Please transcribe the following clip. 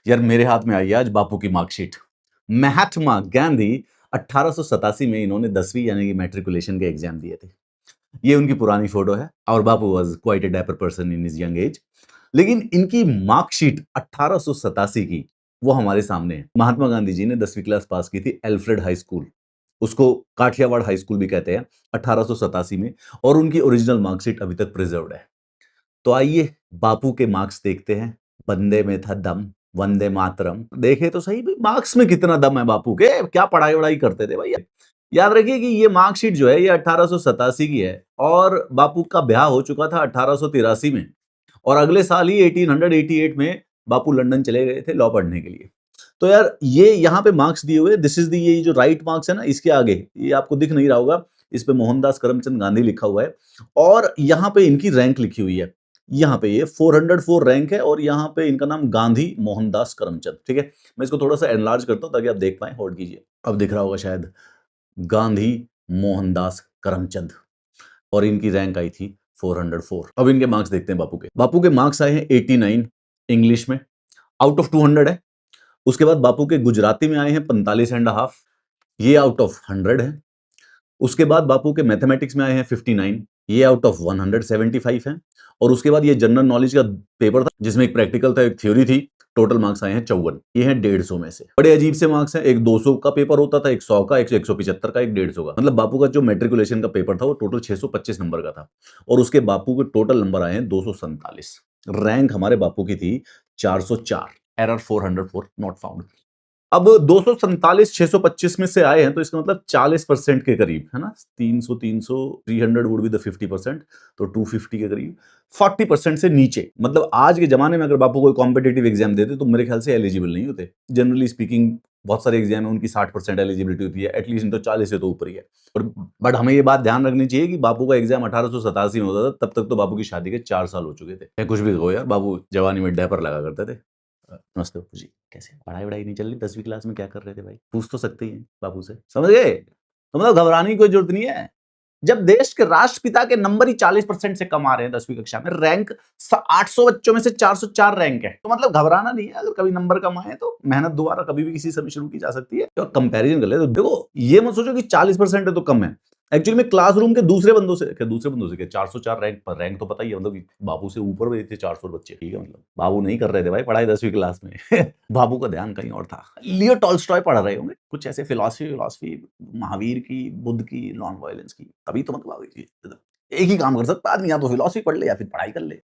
यार मेरे हाथ में आई है आज बापू की मार्कशीट। महात्मा गांधी 1887 में इन्होंने 10वीं यानी कि मैट्रिकुलेशन के एग्जाम दिए थे। ये उनकी पुरानी फोटो है और Bapu was quite a dapper person in his young age. लेकिन इनकी मार्कशीट 1887 की वो हमारे सामने है। महात्मा गांधी जी ने 10वीं क्लास पास की थी एल्फ्रेड हाई स्कूल, उसको काठियावाड़ हाई स्कूल भी कहते हैं, 1887 में। और उनकी ओरिजिनल मार्कशीट अभी तक प्रिजर्व्ड है। तो आइए बापू के मार्क्स देखते हैं। बंदे में था दम, वंदे मातरम। देखे तो सही भाई मार्क्स में कितना दम है बापू के, क्या पढ़ाई वढ़ाई करते थे भैया। याद रखिए कि ये मार्कशीट जो है ये 1887 की है और बापू का ब्याह हो चुका था 1883 में। और अगले साल ही 1888 में बापू लंदन चले गए थे लॉ पढ़ने के लिए। तो यार ये यहाँ पे मार्क्स दिए हुए, दिस इज दी, ये जो राइट मार्क्स है ना, इसके आगे ये आपको दिख नहीं रहा होगा, इस पे मोहनदास करमचंद गांधी लिखा हुआ है और यहाँ पे इनकी रैंक लिखी हुई है। यहाँ पे ये 404 रैंक है और यहाँ पे इनका नाम गांधी मोहनदास करमचंद। ठीक है, मैं इसको थोड़ा सा एनलार्ज करता हूँ ताकि आप देख पाए। होल्ड कीजिए, अब दिख रहा होगा शायद, गांधी मोहनदास करमचंद। और इनकी रैंक आई थी 404। अब इनके मार्क्स देखते हैं बापू के। बापू के मार्क्स आए हैं 89 इंग्लिश में, आउट ऑफ 200 है। उसके बाद बापू के गुजराती में आए हैं 45.5, ये आउट ऑफ 100 है। उसके बाद बापू के मैथमेटिक्स में आए हैं 59, ये आउट ऑफ 175 है। और उसके बाद ये जनरल नॉलेज का पेपर था जिसमें एक प्रैक्टिकल था, एक थ्योरी थी। टोटल मार्क्स आए हैं 54, ये हैं 150 में से। बड़े अजीब से मार्क्स हैं, एक 200 का पेपर होता था, एक 100 का, एक 175 का, एक 150 का। मतलब बापू का जो मैट्रिकुलेशन का पेपर था वो टोटल 625 नंबर का था और उसके बापू के टोटल नंबर आए हैं 247। रैंक हमारे बापू की थी 404, एरर 404 नॉट फाउंड। अब 247 625 में से आए हैं तो इसका मतलब 40% के करीब है ना। 300 300 300 वुड बी द 50%, तो 250 के करीब 40% से नीचे। मतलब आज के जमाने में अगर बापू कोई कॉम्पिटेटिव एग्जाम देते तो मेरे ख्याल से एलिजिबल नहीं होते। जनरली स्पीकिंग बहुत सारे एग्जाम है उनकी 60% एलिजिबिलिटी होती है, एटलीस्ट इन तो 40 से तो ऊपर ही है। और बट हमें ये बात ध्यान रखनी चाहिए कि बापू का एग्जाम 1887 में होता था, तब तक तो बापू की शादी के 4 साल हो चुके थे। या कुछ भी हो यार, बाबू जवानी में डायपर लगा करते थे। नमस्ते बापू जी, कैसे पढ़ाई वढ़ाई नहीं चल रही? 10वीं क्लास में क्या कर रहे थे भाई? पूछ तो सकते ही हैं बापू से, समझ गए? तो मतलब घबराने की कोई जरूरत नहीं है। जब देश के राष्ट्रपिता के नंबर ही 40% से कम आ रहे हैं 10वीं कक्षा में, रैंक 800 बच्चों में से 404 रैंक है, तो मतलब घबराना नहीं है। अगर कभी नंबर कम आए तो मेहनत दोबारा कभी भी किसी समय शुरू की जा सकती है। तो कंपैरिजन कर ले तो देखो, ये मत सोचो कि 40% है तो कम है। एक्चुअली में क्लासरूम के दूसरे बंदों से क्या 404 रैंक पर, रैंक तो पता ही है, मतलब बाबू से ऊपर भी थे 400 बच्चे। ठीक है, मतलब बाबू नहीं कर रहे थे भाई पढ़ाई 10वीं क्लास में बाबू का ध्यान कहीं और था। लियो टॉल्स्टॉय पढ़ रहे होंगे कुछ ऐसे, फिलॉसफी महावीर की, बुद्ध की, नॉन वायलेंस की। तभी तो मतलब एक ही काम कर सकता आदमी, या तो फिलॉसफी पढ़ ले या फिर पढ़ाई कर ले।